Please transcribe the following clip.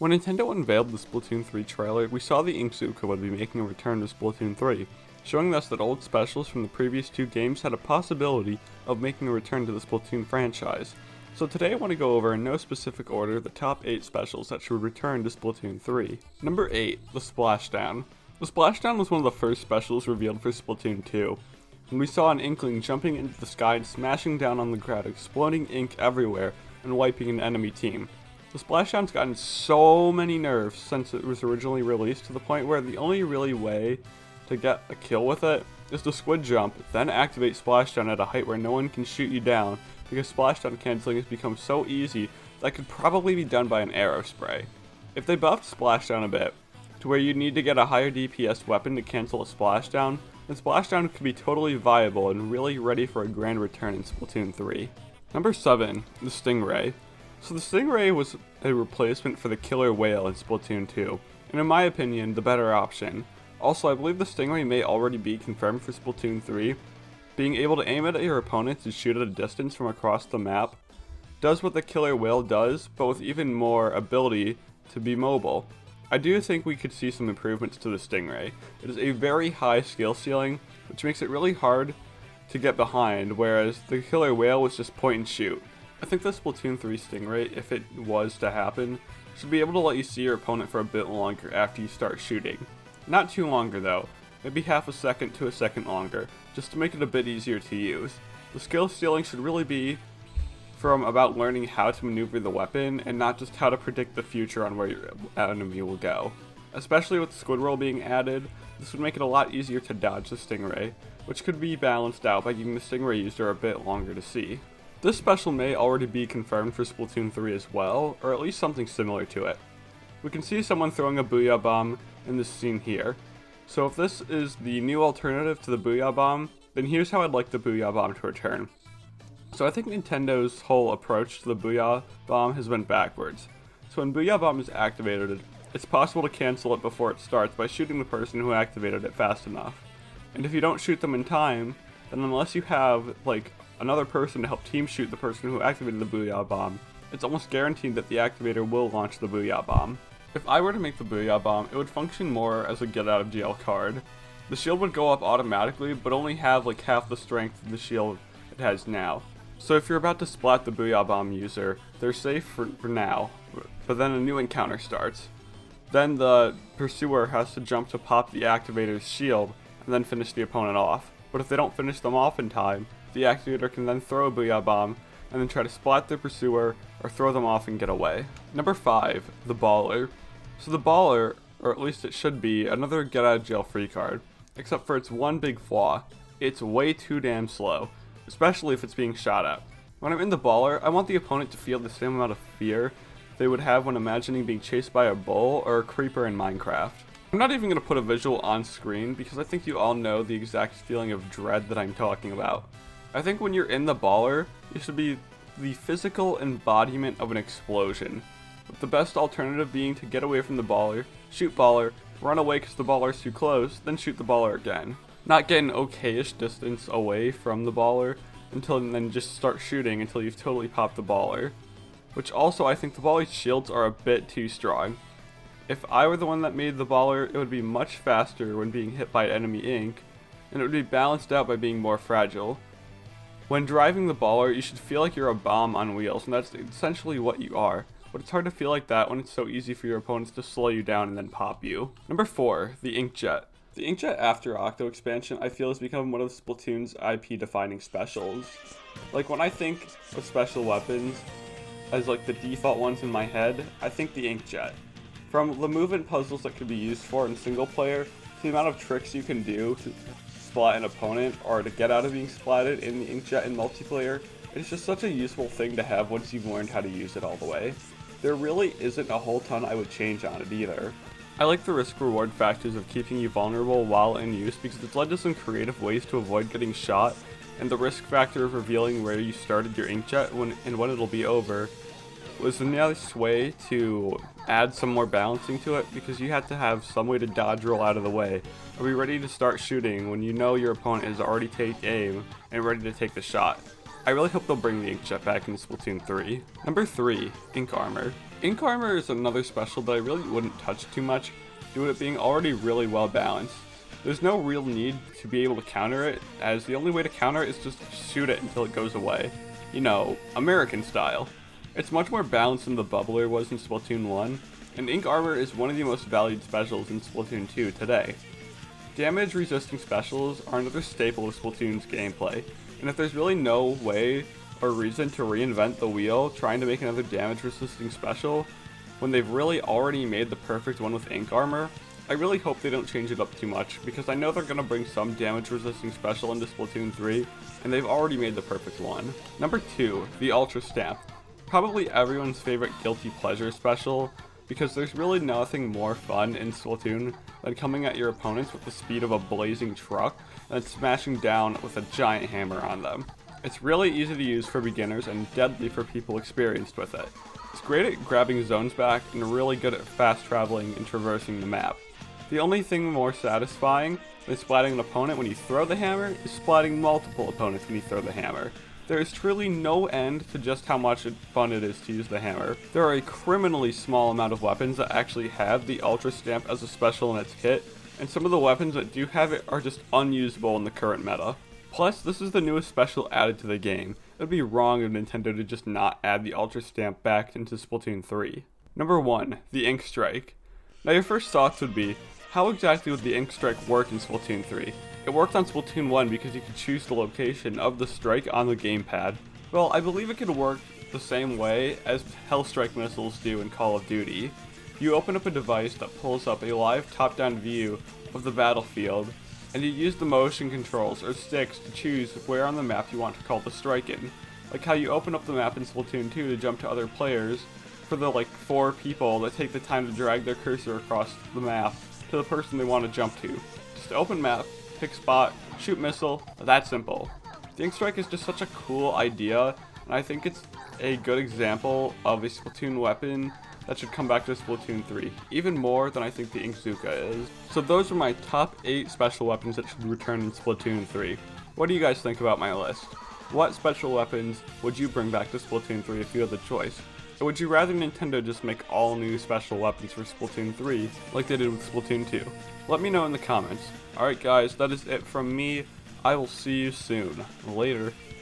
When Nintendo unveiled the Splatoon 3 trailer, we saw the Inkzooka would be making a return to Splatoon 3, showing us that old specials from the previous two games had a possibility of making a return to the Splatoon franchise. So today I want to go over in no specific order the top 8 specials that should return to Splatoon 3. Number 8, the Splashdown. The Splashdown was one of the first specials revealed for Splatoon 2, and we saw an Inkling jumping into the sky and smashing down on the ground, exploding ink everywhere and wiping an enemy team. The Splashdown's gotten so many nerfs since it was originally released, to the point where the only really way to get a kill with it is to squid jump, then activate Splashdown at a height where no one can shoot you down, because Splashdown canceling has become so easy that could probably be done by an arrow spray. If they buffed Splashdown a bit, to where you need to get a higher DPS weapon to cancel a Splashdown, then Splashdown could be totally viable and really ready for a grand return in Splatoon 3. Number 7, the Stingray. So the Stingray was a replacement for the killer whale in Splatoon 2, and in my opinion, the better option. Also, I believe the Stingray may already be confirmed for Splatoon 3. Being able to aim at your opponents and shoot at a distance from across the map does what the killer whale does, but with even more ability to be mobile. I do think we could see some improvements to the Stingray. It is a very high skill ceiling, which makes it really hard to get behind, whereas the killer whale was just point and shoot. I think the Splatoon 3 Stingray, if it was to happen, should be able to let you see your opponent for a bit longer after you start shooting. Not too longer though, maybe half a second to a second longer, just to make it a bit easier to use. The skill ceiling should really be from about learning how to maneuver the weapon, and not just how to predict the future on where your enemy will go. Especially with the squid roll being added, this would make it a lot easier to dodge the Stingray, which could be balanced out by giving the Stingray user a bit longer to see. This special may already be confirmed for Splatoon 3 as well, or at least something similar to it. We can see someone throwing a booya bomb in this scene here. So if this is the new alternative to the booya bomb, then here's how I'd like the booya bomb to return. So I think Nintendo's whole approach to the booya bomb has been backwards. So when booya bomb is activated, it's possible to cancel it before it starts by shooting the person who activated it fast enough. And if you don't shoot them in time, then unless you have another person to help team shoot the person who activated the booya bomb, it's almost guaranteed that the activator will launch the booya bomb. If I were to make the booya bomb, it would function more as a get out of jail card. The shield would go up automatically, but only have half the strength of the shield it has now. So if you're about to splat the booya bomb user, they're safe for now, but then a new encounter starts. Then the pursuer has to jump to pop the activator's shield, and then finish the opponent off. But if they don't finish them off in time, the activator can then throw a booya bomb, and then try to splat the pursuer, or throw them off and get away. Number 5, the Baller. So the Baller, or at least it should be, another get out of jail free card, except for its one big flaw: it's way too damn slow, especially if it's being shot at. When I'm in the Baller, I want the opponent to feel the same amount of fear they would have when imagining being chased by a bull or a creeper in Minecraft. I'm not even going to put a visual on screen, because I think you all know the exact feeling of dread that I'm talking about. I think when you're in the Baller, you should be the physical embodiment of an explosion, with the best alternative being to get away from the Baller, shoot Baller, run away because the Baller's too close, then shoot the Baller again. Not get an okayish distance away from the Baller, and then just start shooting until you've totally popped the Baller. Which also, I think the Baller's shields are a bit too strong. If I were the one that made the Baller, it would be much faster when being hit by enemy ink, and it would be balanced out by being more fragile. When driving the Baller, you should feel like you're a bomb on wheels, and that's essentially what you are. But it's hard to feel like that when it's so easy for your opponents to slow you down and then pop you. Number 4, the Inkjet. The Inkjet After Octo expansion, I feel, has become one of Splatoon's IP-defining specials. When I think of special weapons as the default ones in my head, I think the Inkjet. From the movement puzzles that could be used for in single player, to the amount of tricks you can do to splat an opponent, or to get out of being splatted in the Inkjet in multiplayer, it's just such a useful thing to have once you've learned how to use it all the way. There really isn't a whole ton I would change on it either. I like the risk-reward factors of keeping you vulnerable while in use, because it's led to some creative ways to avoid getting shot, and the risk factor of revealing where you started your Inkjet and when it'll be over was a nice way to add some more balancing to it, because you had to have some way to dodge roll out of the way or be ready to start shooting when you know your opponent has already taken aim and ready to take the shot. I really hope they'll bring the Inkjet back in Splatoon 3. Number 3, Ink Armor. Ink Armor is another special that I really wouldn't touch too much, due to it being already really well balanced. There's no real need to be able to counter it, as the only way to counter it is just shoot it until it goes away. You know, American style. It's much more balanced than the Bubbler was in Splatoon 1, and Ink Armor is one of the most valued specials in Splatoon 2 today. Damage resisting specials are another staple of Splatoon's gameplay, and if there's really no way or reason to reinvent the wheel trying to make another damage resisting special, when they've really already made the perfect one with Ink Armor, I really hope they don't change it up too much, because I know they're going to bring some damage resisting special into Splatoon 3, and they've already made the perfect one. Number 2, the Ultra Stamp. Probably everyone's favorite guilty pleasure special, because there's really nothing more fun in Splatoon than coming at your opponents with the speed of a blazing truck and smashing down with a giant hammer on them. It's really easy to use for beginners and deadly for people experienced with it. It's great at grabbing zones back and really good at fast traveling and traversing the map. The only thing more satisfying than splatting an opponent when you throw the hammer is splatting multiple opponents when you throw the hammer. There is truly no end to just how much fun it is to use the hammer. There are a criminally small amount of weapons that actually have the Ultra Stamp as a special in its kit, and some of the weapons that do have it are just unusable in the current meta. Plus, this is the newest special added to the game. It would be wrong of Nintendo to just not add the Ultra Stamp back into Splatoon 3. Number 1, the Ink Strike. Now your first thoughts would be, how exactly would the Ink Strike work in Splatoon 3? It worked on Splatoon 1 because you could choose the location of the strike on the gamepad. Well, I believe it could work the same way as Hellstrike missiles do in Call of Duty. You open up a device that pulls up a live top-down view of the battlefield, and you use the motion controls or sticks to choose where on the map you want to call the strike in. Like how you open up the map in Splatoon 2 to jump to other players, for the 4 people that take the time to drag their cursor across the map to the person they want to jump to. Just open map, pick spot, shoot missile, that simple. The Ink Strike is just such a cool idea, and I think it's a good example of a Splatoon weapon that should come back to Splatoon 3, even more than I think the Inkzooka is. So those are my top 8 special weapons that should return in Splatoon 3. What do you guys think about my list? What special weapons would you bring back to Splatoon 3 if you had the choice? Or would you rather Nintendo just make all new special weapons for Splatoon 3, like they did with Splatoon 2? Let me know in the comments. Alright guys, that is it from me. I will see you soon. Later.